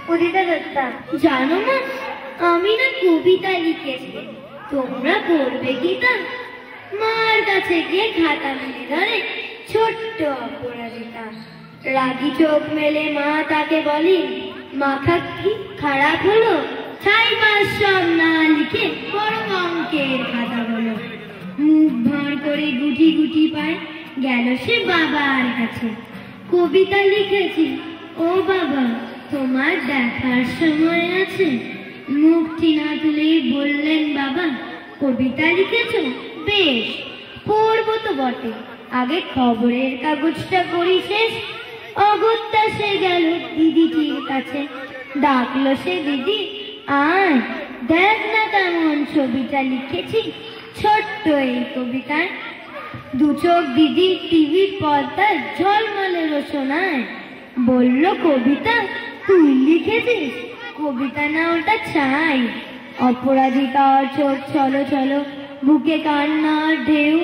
কবিতা দত্তা, জানো না আমি না কবিতা লিখেছি, তোমরা পড়বে কি তা? মার কাছে গিয়ে খাতা মেলে ধরে ছোট্ট অপরাজিতা। রাগি চোখ মেলে মা তাকে বলি, মাথা কি খারাপ হলো? ছাই পাশ সব না লিখে বড় অঙ্কের খাতা বলো। মুখ ভাঁড় করে গুটি গুটি পায় গেল সে বাবার কাছে। কবিতা লিখেছি ও বাবা, তোমার দেখার সময় আছে? মুখটি না তুলেই বললেন বাবা, কবিতা লিখেছ? বেশ, পড়বো তো বটে, আগে খবরের কাগজটা করি শেষ। অগত্যা সে গেল দিদিটির কাছে, ডাকলো সে, দিদি আয় দেখ না কেমন ছবিটা লিখেছি। ছোট্ট এই কবিতায় দু চোখ দিদি টিভির পর্দায় ঝলমলে রোশনায়। বলল, কবিতা তুই লিখেছিস? কবিতা না ওটা ছাই। অপরাজিতার চোখ ছলো ছলো, বুকে কান্নার ঢেউ।